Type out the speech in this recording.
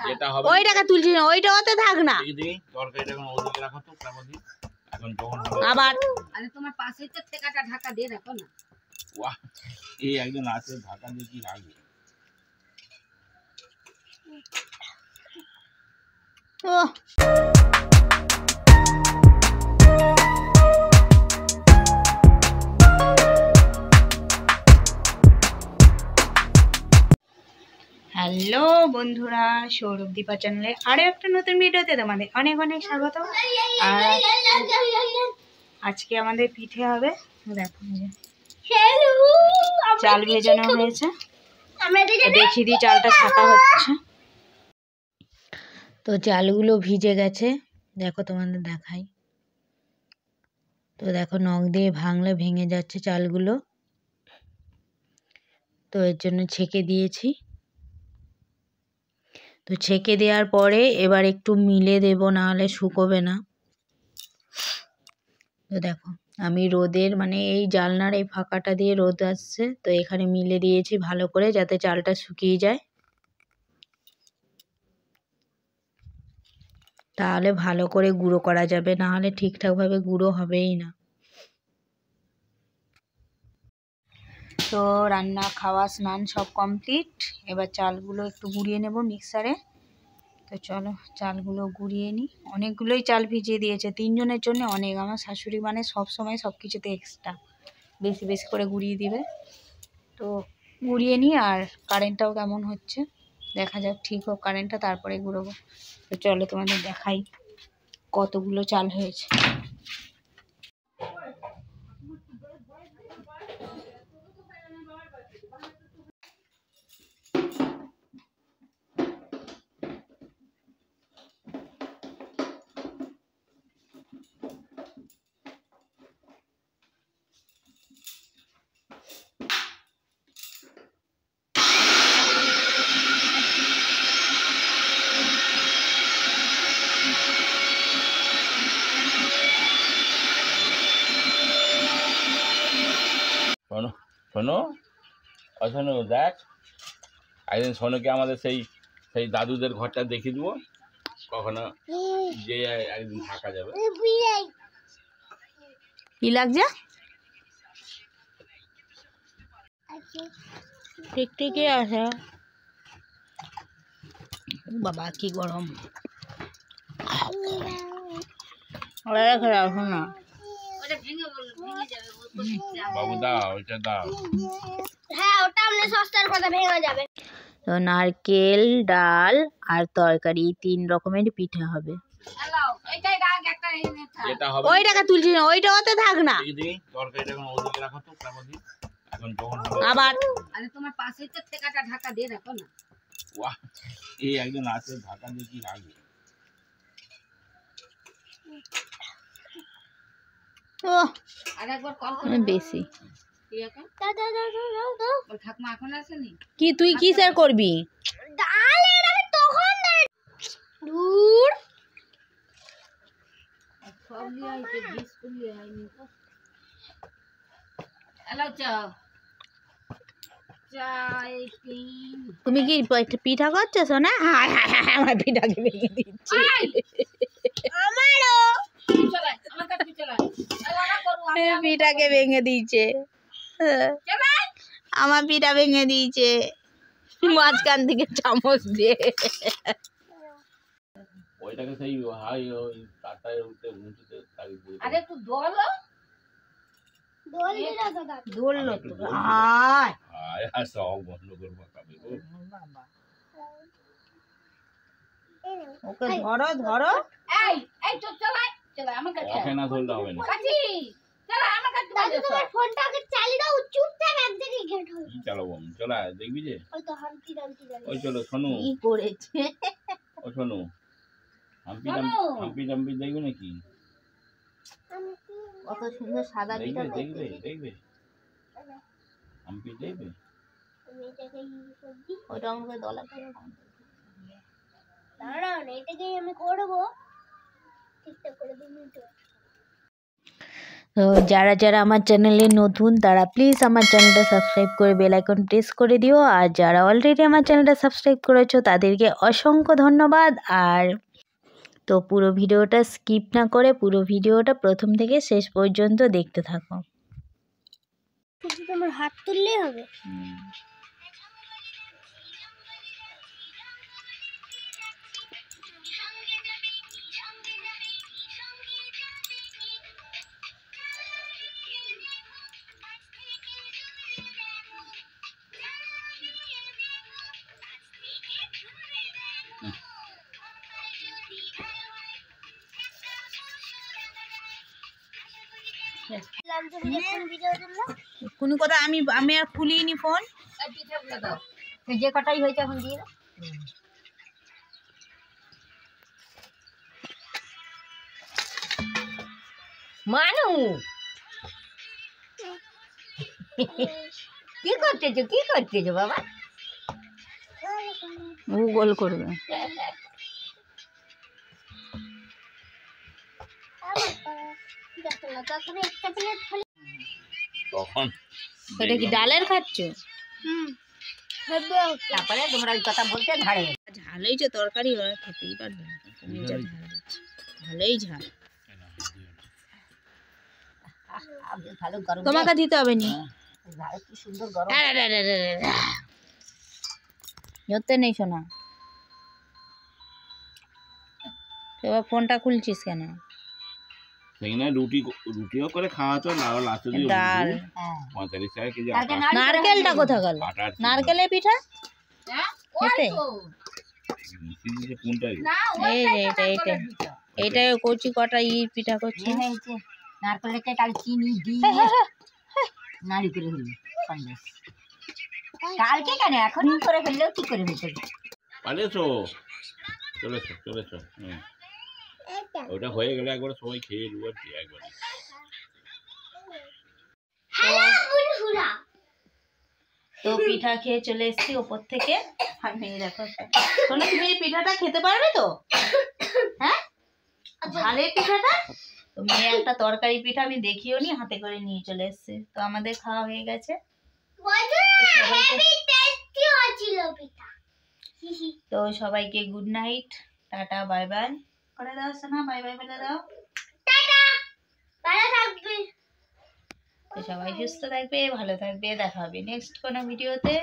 যেটা হবে ওই টাকা তুলছি না, ওইটা ওতে থাক না। তরকারিটা এখন ওদিকে রাখো তো, তারপর দিই। এখন যখন আবার আরে তোমার পাশে তো ঠেকাটা ঢাকা দিয়ে রাখো না। ওয়াহ, এই একজন আছে ঢাকা দিয়ে কি রাখবে। ও হ্যালো বন্ধুরা, সৌরভ দীপা চ্যানেলে আরো একটা নতুন ভিডিওতে তোমাদের অনেক অনেক স্বাগত। আর আজকে আমাদের পিঠে হবে, দেখো চাল ভেজানো হয়েছে, দেখিয়ে দিই চালটা ছাকা হচ্ছে। তো চালগুলো ভিজে গেছে, দেখো তোমাদের দেখাই। তো দেখো নখ দিয়ে ভাঙলে ভেঙে যাচ্ছে চালগুলো, তো এর জন্য ছেঁকে দিয়েছি। তো ছেঁকে দেওয়ার পরে এবার একটু মিলে দেব, না হলে শুকোবে না। তো দেখো আমি রোদের মানে এই জানলার এই ফাঁকাটা দিয়ে রোদ আসছে, তো এখানে মিলে দিয়েছি ভালো করে, যাতে চালটা শুকিয়ে যায়, তাহলে ভালো করে গুঁড়ো করা যাবে, না হলে ঠিকঠাকভাবে গুঁড়ো হবেই না। তো রান্না খাওয়া স্নান সব কমপ্লিট, এবার চালগুলো একটু গুঁড়িয়ে নেব মিক্সারে। তো চলো চালগুলো গুঁড়িয়ে নিই। অনেকগুলোই চাল ভিজিয়ে দিয়েছে, 3 জনের জন্য অনেক। আমার শাশুড়ি মানে সব সময় সব কিছুতে এক্সট্রা বেশি বেশি করে গুঁড়িয়ে দিবে। তো গুঁড়িয়ে নিই, আর কারেন্টটাও কেমন হচ্ছে দেখা যাক, ঠিক হোক কারেন্টটা, তারপরে গুঁড়োবো। তো চলো তোমাদের দেখাই কতগুলো চাল হয়েছে। শোনো শোনো শোনো, দেখ একদিন শোনোকে আমাদের সেই সেই দাদুদের ঘরটা দেখিয়ে দেবো, কখনো যে একদিন থাকা যাবে। কি লাগছে? ঠিক ঠিকই আছে বাবা, কি গরম। রেখে রাখো না বাবু দাও, ওইটা দাও। হ্যাঁ, ওটা আমরা সস্তার কথা ভেঙে যাবে। তো নারকেল, ডাল আর তরকারি 3 রকমের পিঠা হবে। যেটা হবে ওই টাকা তুলছি না, ওইটা ওতে থাক না। তরকারিটা এখন ওদিকে রাখো তো, তারপর দিই। এখন যখন আবার আরে তোমার পাশে তো ঠেকাটা ঢাকা দিয়ে রাখো না। ওয়াহ, এই একজন আছে ঢাকা দিয়ে কি রাখবে। ও আর একবার কল বেশি ঠাকমা এখন আসেনি কি, তুই কি স্যার করবি? ডাল এর আমি তখন দূর সব লিয়ে আইছে, বিস্কুট লিয়ে আইনি তো। হ্যালো চাই তিন। তুমি কি পিঠা করছো সোনা? আমার পিঠাকে ভেঙে দিচ্ছি। আমারও চলে, আমার কাছে চলে। পিঠাকে ভেঙে দিয়েছে, আমার পিঠা ভেঙে দিয়েছে মাঝখান থেকে চামচ দিয়ে। ওইটাকে সেই হাই ওই কাটায় উঠে উঁচুতে তাই দিয়ে। আরে একটু দোলো ধরলো তো, আয় আয় আর সব বন্ধ করবো খাবে গো। ওকে ধরো ধরো। এই এই চল চলে আমার কাছে। ওকে না ধরলে হবে না। কাছি চল আমার কাছে। দাদু তোমার ফোনটাকে চালিয়ে দাও, চুপচাপ এক জায়গায় গেট হয়ে। কি চালাবো আমি? চলা দেখবি যে ওই তো হামকি ডামকি জানি। ওই চলো শোনো, কি করেছে? ও শোনো, হাম্পি ডাম্পি দেখবে নাকি? কত সুন্দর সাদা পিঠা দেখবে দেখবে হাম্পি দেখবে। ওটা আমাকে দলা করে দাঁড়ান, এটাকেই আমি করবো ঠিকঠাক করে 2 মিনিট। তো যারা যারা আমার চ্যানেলে নতুন তারা প্লিজ আমার চ্যানেলটা সাবস্ক্রাইব করে বেল আইকন প্রেস করে দিও, আর যারা অলরেডি আমার চ্যানেলটা সাবস্ক্রাইব করেছো তাদেরকে অসংখ্য ধন্যবাদ। আর তো পুরো ভিডিওটা স্কিপ না করে পুরো ভিডিওটা প্রথম থেকে শেষ পর্যন্ত দেখতে থাকো। শুধু তোমার হাত তুললেই হবে। কোনো কথা আমি আর খুলিনি ফোন, যে কটাই হয়েছে এখন দিয়ে দাও। মানু কি করতেছো বাবা? ও গোল করবে। তখন এটা কি ডালের খাচ্ছ? তারপরে তোমরা ওই কথা বলতে ধারে ঝাল হয়েছে তরকারি, ওরা খেতেই পারবে না। তুমি যা ঝাল দিচ্ছ, ভালোই ঝাল। ভালো গরম তোমাকে দিতে হবে নি। কি সুন্দর গরম। ধরতে নেই শোনা, এবার ফোনটা খুলছিস কেন? সেখানে রুটিও করে খাওয়া তো, লাস্টে দিয়ে ডাল 45 টাকা কেজি কালকে আটা। নারকেলটা কোথা গেল? আটার নারকেলের পিঠা খেতে? মিষ্টি কোনটা রে? এই যে এইটা এইটা করছি, কটা পিঠা করছি। নারকেলকে কাল চিনি দিয়ে নাড়ি করে হলো সন্দেশ। কালকে কেন এখনই করে ফেললেও কি করে ফেলতে? পালিয়েছো, চলেছো। ওটা হয়ে গেলে একবার সবাই খেয়ে নেবো আর কি একবার। তো পিঠা খেয়ে চলে এসেছি ওপর থেকে। আর মেয়ে দেখো, শোনো তুমি এই পিঠাটা খেতে পারবে তো? হ্যাঁ, ঝালের পিঠাটা। তো মেয়ে একটা তরকারি পিঠা আমি দেখিও নি, হাতে করে নিয়ে চলে এসেছে। তো আমাদের খাওয়া হয়ে গেছে। তো সবাইকে good night, tata, bye bye করে দাও সোনা, বাই বাই বলে দাও। তো সবাই সুস্থ থাকবে, ভালো থাকবে, দেখা হবে নেক্সট কোনো ভিডিওতে।